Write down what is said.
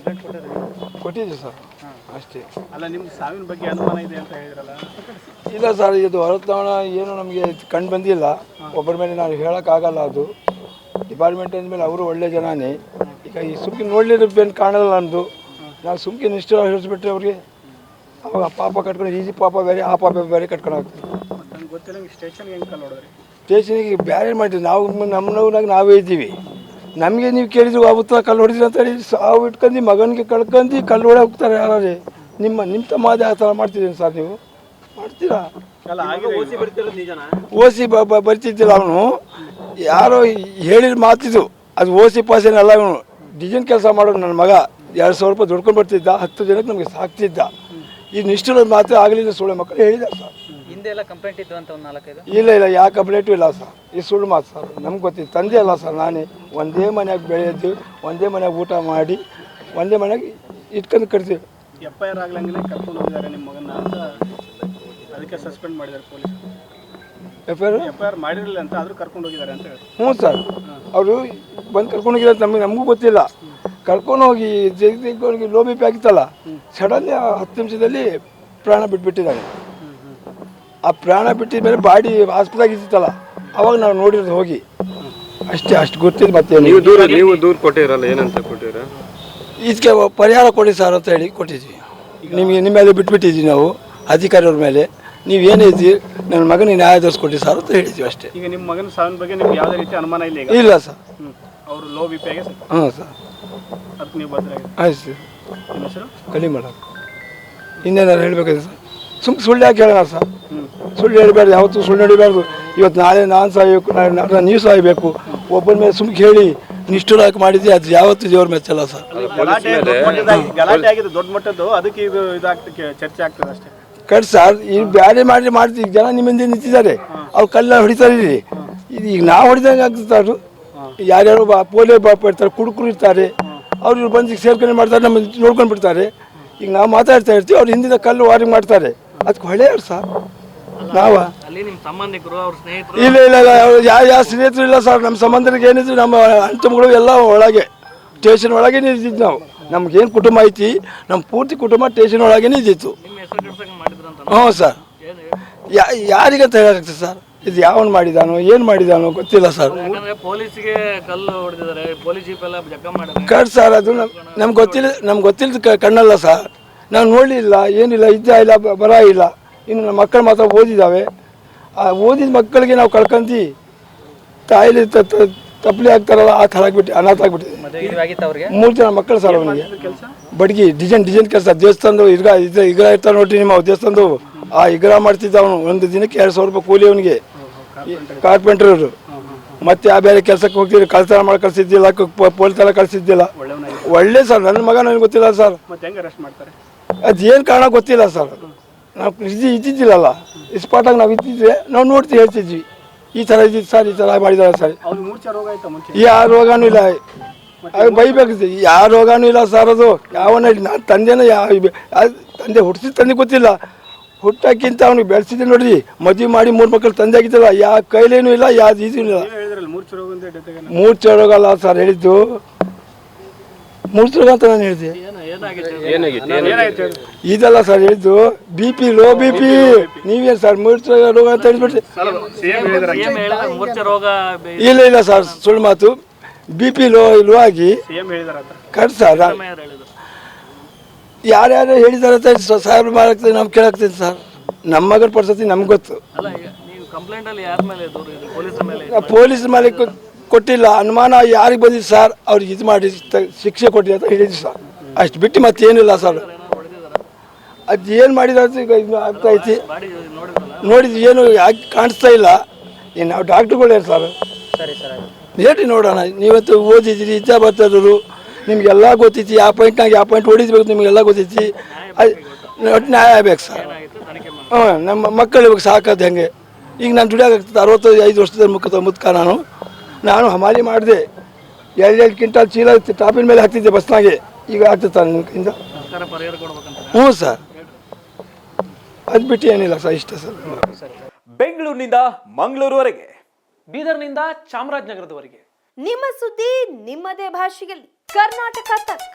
Complaint ಕೊಟ್ಟಿದ್ದೀವಿ sir ಅಷ್ಟೇ. ಅಲ್ಲ ನಿಮ್ಗೆ ಸಾವಿನ ಬಗ್ಗೆ ಅನುಮಾನ ಇದೆ ಅಂತ ಹೇಳಿದ್ರಲ್ಲ? ಇಲ್ಲ ಸರ್, ಇದು ಹೊರತವಣ ಏನು ನಮಗೆ ಕಂಡು ಬಂದಿಲ್ಲ. ಒಬ್ಬರ ಮೇಲೆ ನಾನು ಹೇಳೋಕ್ಕಾಗಲ್ಲ. ಅದು ಡಿಪಾರ್ಟ್ಮೆಂಟ್ ಅಂದಮೇಲೆ ಅವರು ಒಳ್ಳೆ ಜನನೇ. ಈಗ ಈ ಸುಮ್ಕೆ ನೋಡಲಿದ್ದೇನು ಕಾಣಲ್ಲ ನಮ್ಮದು. ನಾವು ಸುಮ್ಕೆ ಇಷ್ಟ ಹೇಳಿಸ್ಬಿಟ್ರೆ ಅವ್ರಿಗೆ ಅವಾಗ ಪಾಪ ಕಟ್ಕೊಂಡು ಈಜಿ ಪಾಪ ಬೇರೆ ಆ ಪಾಪ ಬೇರೆ ಕಟ್ಕೊಂಡು ಹೋಗ್ತೀವಿ. ನಂಗೆ ಗೊತ್ತಿಲ್ಲ ಸ್ಟೇಷನ್ಗೆ ಹೆಂಗೆ ಕಲ್ಲು ಹೊಡೆದ್ರಿ? ಸ್ಟೇಷನಿಗೆ ಬೇರೆ ಮಾಡಿದ್ವಿ ನಾವು. ನಮ್ಮನಾಗ ನಾವೇ ಇದ್ದೀವಿ. ನಮಗೆ ನೀವು ಕೇಳಿದ್ರು ಆವತ್ತು ಕಲ್ಲು ಹೊಡೆದ್ರಿ ಅಂತೇಳಿ ಸಾವು ಇಟ್ಕೊಂಡು ಮಗನಿಗೆ ಕಳ್ಕೊಂಡು ಕಲ್ಲು ಹೊಡೆ ಹೋಗ್ತಾರೆ ಯಾರೇ. ನಿಮ್ಮ ತಮ್ಮದೇ ಆ ಥರ ಮಾಡ್ತಿದ್ದೀನಿ ಸರ್. ನೀವು ಮಾಡ್ತೀರಾ? ಓಸಿ ಬರ್ತಿದ್ದಿಲ್ಲ ಅವನು. ಯಾರೋ ಹೇಳಿದ ಮಾತಿದ್ದು ಅದು ಓಸಿ ಪಾಸೇನಲ್ಲ. ಅವನು ಡಿಸೈನ್ ಕೆಲಸ ಮಾಡೋದು. ನನ್ನ ಮಗ 2,000 ರೂಪಾಯಿ ದುಡ್ಕೊಂಡು ಬರ್ತಿದ್ದ. 10 ಜನಕ್ಕೆ ನಮಗೆ ಸಾಕ್ತಿದ್ದ. ಈ ನಿಷ್ಠುರ ಮಾತು ಆಗಲಿಲ್ಲ. ಸುಳ್ಳು ಮಕ್ಕಳು ಹೇಳಿದ್ದಾರೆ ಸರ್. ಹಿಂದೆ ಎಲ್ಲ ಕಂಪ್ಲೇಂಟ್ ಇದ್ದು ಅಂತ ಒಂದು 4-5? ಇಲ್ಲ ಯಾವ ಕಂಪ್ಲೇಂಟು ಇಲ್ಲ ಸರ್. ಈ ಸುಳ್ಳು ಮಾತು ಸರ್. ನಮ್ಗೆ ಗೊತ್ತಿತ್ತು. ತಂದೆ ಅಲ್ಲ ಸರ್, ನಾನೇ ಒಂದೇ ಮನೆಯಾಗ ಬೆಳೆಯೋದು, ಒಂದೇ ಮನೆಯಾಗ ಊಟ ಮಾಡಿ, ಒಂದೇ ಮನೆಯಾಗ ಇಟ್ಕೊಂಡು ಕಟ್ತೀವಿ. FIR ಆಗ್ಲಂಗೆ ಕರ್ಕೊಂಡು ಹೋಗಿದ್ದಾರೆ ನಿಮ್ಮ ಮಗನ ಅಂತ, ಅದಕ್ಕೆ ಸಸ್ಪೆಂಡ್ ಮಾಡಿದ್ದಾರೆ ಪೊಲೀಸ್. FIR ಮಾಡಿರಲಿಲ್ಲ ಅಂತ ಆದರೂ ಕರ್ಕೊಂಡು ಹೋಗಿದ್ದಾರೆ ಅಂತ ಹೇಳಿ. ಹ್ಞೂ ಸರ್, ಅವರು ಬಂದು ಕರ್ಕೊಂಡು ಹೋಗಿದ್ದಾರೆ. ನಮಗೂ ಗೊತ್ತಿಲ್ಲ. ಕರ್ಕೊಂಡು ಹೋಗಿ ಜಗದೀಶ್ಗೆ ಲೋ ಬಿ ಪಿ ಆಗಿತ್ತಲ್ಲ, ಸಡನ್ಲಿ 10 ನಿಮಿಷದಲ್ಲಿ ಪ್ರಾಣ ಬಿಟ್ಬಿಟ್ಟಿದ್ದಾನೆ. ಆ ಪ್ರಾಣ ಬಿಟ್ಟಿದ ಮೇಲೆ ಬಾಡಿ ಹಾಸ್ಪಿಟಲ್ ಇದ್ದಿತ್ತಲ್ಲ, ಅವಾಗ ನಾವು ನೋಡಿರೋದು ಹೋಗಿ ಅಷ್ಟೇ. ಅಷ್ಟು ಗೊತ್ತಿಲ್ಲ. ಮತ್ತೆ ನೀವು ದೂರ ಕೊಟ್ಟಿರಲ್ಲ, ಏನಂತ ಕೊಟ್ಟಿರ? ಇದಕ್ಕೆ ಪರಿಹಾರ ಕೊಡಿ ಸರ್ ಅಂತ ಹೇಳಿ ಕೊಟ್ಟಿದ್ವಿ. ನಿಮ್ಮ ಮೇಲೆ ಬಿಟ್ಬಿಟ್ಟಿದ್ವಿ ನಾವು ಅಧಿಕಾರಿಯವ್ರ ಮೇಲೆ. ನೀವೇನೇ ಇದ್ದೀವಿ ನನ್ನ ಮಗನಿಗೆ ನ್ಯಾಯ ದೊರಸ್ಕೊಡಿ ಸರ್ ಅಂತ ಹೇಳಿದ್ವಿ ಅಷ್ಟೇ. ಈಗ ನಿಮ್ಮ ಮಗನ ಸಾವಿನ ಬಗ್ಗೆ ನಿಮ್ಗೆ ಯಾವುದೇ ರೀತಿ ಅನುಮಾನ ಇಲ್ಲ ಈಗ? ಇಲ್ಲ ಸರ್. ಅವರು ಲೋ ಬಿ ಪಿ ಆಗಿ ಸರ್? ಹಾಂ ಸರ್. ಅದಕ್ಕೆ ನೀವು ಭದ್ರಾಗಿ? ಆಯ್ತು ಸರ್. ನಿಮ್ಮ ಹೆಸರು? ಕಲಿಮಲ. ಇನ್ನೇನಾರು ಹೇಳ್ಬೇಕಾದ್ರೆ ಸರ್, ಸುಮ್ಮನೆ ಸುಳ್ಳು ಯಾಕೆ ಹೇಳೋಣ ಸರ್? ಸುಳ್ಳು ಹೇಳಬಾರ್ದು, ಯಾವತ್ತೂ ಸುಳ್ಳು ನಡಿಬಾರ್ದು. ಇವತ್ತು ನಾಳೆ ನಾನು ಸಾಯಬೇಕು, ನಾಳೆ ನೀವು ಸಾಯಬೇಕು. ಒಬ್ಬನ ಮೇಲೆ ಸುಮ್ಕೆ ಹೇಳಿ ನಿಷ್ಠುರಾಗಿ ಮಾಡಿದ್ವಿ, ಅದು ಯಾವತ್ತೂ ದೇವ್ರ ಮೆಚ್ಚಲ್ಲ ಸರ್. ಗಲಾಟೆ ಆಗಿದೆ ದೊಡ್ಡ ಮಟ್ಟದ್ದು, ಅದಕ್ಕೆ ಇದು ಇದಾಗ್ತಕ್ಕೆ ಚರ್ಚೆ ಆಗ್ತದೆ ಅಷ್ಟೇ. ಕಟ್ ಸರ್, ಈಗ ಬೇರೆ ಮಾಡ್ತೀವಿ. ಜನ ನಿಮ್ಮಿಂದ ನಿಂತಿದ್ದಾರೆ, ಅವ್ರು ಕಲ್ಲ ಹೊಡಿತಾರೆ. ಈಗ ನಾವು ಹೊಡಿದಂಗೆ ಆಗ್ತದೆ. ಅವರು ಯಾರ್ಯಾರು ಪೋಲಿಯೋ ಬಾಪ ಇರ್ತಾರೆ, ಕುಡುಕರು ಇರ್ತಾರೆ, ಅವ್ರು ಇವ್ರು ಬಂದು ಸೇರ್ಕೊಂಡು ಮಾಡ್ತಾರೆ, ನಮ್ಮ ನೋಡ್ಕೊಂಡು ಬಿಡ್ತಾರೆ. ಈಗ ನಾವು ಮಾತಾಡ್ತಾ ಇರ್ತೀವಿ, ಅವ್ರು ಹಿಂದಿನ ಕಲ್ಲು ವಾರಿಂಗ್ ಮಾಡ್ತಾರೆ. ಅದಕ್ಕೆ ಹೊಳೆಯವ್ರು ಸರ್. ನಾವ ಇಲ್ಲ ಯಾವ ಸ್ನೇಹಿತರು ಇಲ್ಲ ಸರ್. ನಮ್ಮ ಸಂಬಂಧರಿಗೆ ಏನಿದ್ರು ನಮ್ಮ ಅಂಟಮ್ಗಳು ಎಲ್ಲ ಒಳಗೆ ಸ್ಟೇಷನ್ ಒಳಗೇನೆ ಇದ್ದಿದ್ದು. ನಾವು ನಮ್ಗೇನು ಕುಟುಂಬ ಐತಿ, ನಮ್ಮ ಪೂರ್ತಿ ಕುಟುಂಬ ಸ್ಟೇಷನ್ ಒಳಗೇನೆ ಇದ್ದಿತ್ತು. ಹ್ಞೂ ಸರ್. ಯಾರಿಗಂತ ಹೇಳಾಗ್ತದೆ ಸರ್? ಇದು ಯಾವನು ಮಾಡಿದಾನೋ ಏನು ಮಾಡಿದಾನೋ ಗೊತ್ತಿಲ್ಲ ಸರ್. ಕಟ್ ಸರ್, ಅದು ನಮ್ಗೆ ಗೊತ್ತಿಲ್ಲ ಕಣ್ಣಲ್ಲ ಸರ್. ನಾವು ನೋಡಲಿಲ್ಲ, ಏನಿಲ್ಲ, ಇದ್ದ ಇಲ್ಲ, ಬರ ಇಲ್ಲ. ಇನ್ನು ನಮ್ಮ ಮಕ್ಕಳು ಮಾತ್ರ ಓದಿದ್ದಾವೆ. ಆ ಓದಿದ ಮಕ್ಕಳಿಗೆ ನಾವು ಕಳ್ಕೊಂಡಿ ತಾಯಿಲಿ ತಪ್ಪಲಿ ಆಗ್ತಾರಲ್ಲ, ಆ ಥರ ಆಗ್ಬಿಟ್ಟು ಅನಾಥ ಆಗ್ಬಿಟ್ಟಿದೆ. 3 ಜನ ಮಕ್ಕಳು ಸರ್ ಅವನಿಗೆ. ಬಡ್ಗಿ ಡಿಸೈನ್ ಕೆಲಸ. ದೇವಸ್ಥಾನದ ಇಗ್ರ ಇರ್ತಾರೆ ನೋಡ್ರಿ ನಿಮ್ಮ ದೇವಸ್ಥಾನದ, ಆ ಇಗ್ರ ಮಾಡ್ತಿದ್ದ ಅವನು. ಒಂದು ದಿನಕ್ಕೆ 2,000 ರೂಪಾಯಿ ಕೂಲಿ ಅವನಿಗೆ, ಕಾರ್ಪೆಂಟ್ರವರು. ಮತ್ತೆ ಆ ಬೇರೆ ಕೆಲಸಕ್ಕೆ ಹೋಗ್ತಿದ್ರು, ಕಳ್ತನ ಮಾಡಿ ಕಳಿಸಿದ್ದಿಲ್ಲ, ಪೊಲೀಸೆಲ್ಲ ಕಳಿಸಿದ್ದಿಲ್ಲ. ಒಳ್ಳೆ ಸರ್. ನನ್ನ ಮಗ ನನಗೆ ಗೊತ್ತಿಲ್ಲ ಸರ್. ಅದೇನು ಕಾರಣ ಗೊತ್ತಿಲ್ಲ ಸರ್. ನಾವು ಇದ್ದಿದ್ದಿಲ್ಲಲ್ಲ, ಇಸ್ಪಾಟಾಗಿ ನಾವು ಇದ್ದಿದ್ರೆ ನಾವು ನೋಡ್ತೀವಿ, ಹೇಳ್ತಿದ್ವಿ ಈ ಥರ ಇದ್ದಿದ್ದು ಸರ್, ಈ ಥರ ಮಾಡಿದ್ದಾರೆ ಸರ್. ಯಾವ ರೋಗನೂ ಇಲ್ಲ, ಬೈಬೇಕು. ಯಾವ ರೋಗನೂ ಇಲ್ಲ ಸರ್. ಅದು ಯಾವನ ನಾನು ತಂದೆನ ತಂದೆ ಹುಟ್ಟಿಸಿದ ತಂದೆ ಗೊತ್ತಿಲ್ಲ. ಹುಟ್ಟಕ್ಕಿಂತ ಅವ್ನಿಗೆ ಬೆಳೆಸಿದ್ದೆ ನೋಡ್ರಿ. ಮದುವೆ ಮಾಡಿ 3 ಮಕ್ಕಳು ತಂದೆ ಆಗಿದ್ದಲ್ಲ, ಯಾವ ಕೈಲೇನೂ ಇಲ್ಲ, ಯಾವ್ದು ಇದೂ ಇಲ್ಲ. ಮೂರ್ಛೆ ರೋಗ ಅಲ್ಲ ಸರ್ ಹೇಳಿದ್ದು, ಮೂರ್ಛೆ ರೋಗ ಅಂತ ನಾನು ಹೇಳಿದೆ. ಇದಲ್ಲ ಸರ್ ಹೇಳಿದ್ದು, BP, ಲೋ BP. ನೀವೇನು ಸರ್ ಮೂರ್ಛೆ ರೋಗ ಅಂತ ಹೇಳಿಬಿಟ್ರಿ? ಇಲ್ಲ ಸರ್, ಸುಳ್ಳು ಮಾತು. BP ಲೋ ಆಗಿ ಕಟ್ ಸರ್. ಯಾರ್ಯಾರು ಹೇಳಿದಾರೆ ಅಂತ ಸಾಹೇಬ್ರು ಮಾಡಾಗ್ತದೆ, ನಾವು ಕೇಳಾಗ್ತದೆ ಸರ್. ನಮ್ಮ ಮಗನ ಪರಿಸ್ಥಿತಿ ನಮ್ಗೆ ಗೊತ್ತು. ಪೊಲೀಸ್ ಮೇಲೆ ಕೊಟ್ಟಿಲ್ಲ, ಅನುಮಾನ ಯಾರಿಗೆ ಬಂದಿದ್ದು ಸರ್, ಅವ್ರಿಗೆ ಇದು ಮಾಡಿ ಶಿಕ್ಷೆ ಕೊಟ್ಟಿದೆ ಅಂತ ಹೇಳಿದ್ವಿ ಸರ್. ಅಷ್ಟು ಬಿಟ್ಟು ಮತ್ತೇನಿಲ್ಲ ಸರ್. ಅದು ಏನು ಮಾಡಿದ್ರೆ ಈಗ ಇದು ಆಗ್ತಾಯಿತಿ ನೋಡಿದ್ವಿ, ಏನು ಕಾಣಿಸ್ತಾ ಇಲ್ಲ. ಏನು ನಾವು ಡಾಕ್ಟ್ರುಗಳೇ ಸರ್. ಹೇಳಿ ನೋಡೋಣ. ನೀವತ್ತು ಓದಿದ್ದೀರಿ, ಇದ್ದ ಬರ್ತಾಯಿದ್ರು, ನಿಮಗೆಲ್ಲ ಗೊತ್ತೈತಿ. ಯಾವ ಪಾಯಿಂಟ್ ಹೊಡಿದ್ಬೇಕು ನಿಮಗೆಲ್ಲ ಗೊತ್ತೈತಿ. ಅದು ನ್ಯಾಯ ಆಗ್ಬೇಕು ಸರ್. ನಮ್ಮ ಮಕ್ಕಳು ಇವಾಗ ಸಾಕೋದು ಹೆಂಗೆ? ಈಗ ನಾನು ದುಡಿಯೋಕ್ಕಾಗ್ತದೆ. 65 ವರ್ಷದ ಮುದ್ಕ ನಾನು ಹಮಾಲಿ ಮಾಡಿದೆ. 2 ಕ್ವಿಂಟಾಲ್ ಚೀಲ ಟಾಪಿನ ಮೇಲೆ ಹಾಕ್ತಿದ್ದೆ ಬಸ್ನಾಗೆ. ಈಗ ಆಗ್ತದೆ ನಿಮ್ಮ ಕೈಯಿಂದ? ಹ್ಞೂ ಸರ್. ಅದು ಬಿಟ್ಟು ಏನಿಲ್ಲ ಸರ್, ಇಷ್ಟ ಸರ್. ಬೆಂಗಳೂರಿನಿಂದ ಮಂಗಳೂರುವರೆಗೆ, ಬೀದರ್ನಿಂದ ಚಾಮರಾಜನಗರದವರೆಗೆ ನಿಮ್ಮ ಸುದ್ದಿ ನಿಮ್ಮದೇ ಭಾಷೆಯಲ್ಲಿ. ಕರ್ನಾಟಕ ತಕ್.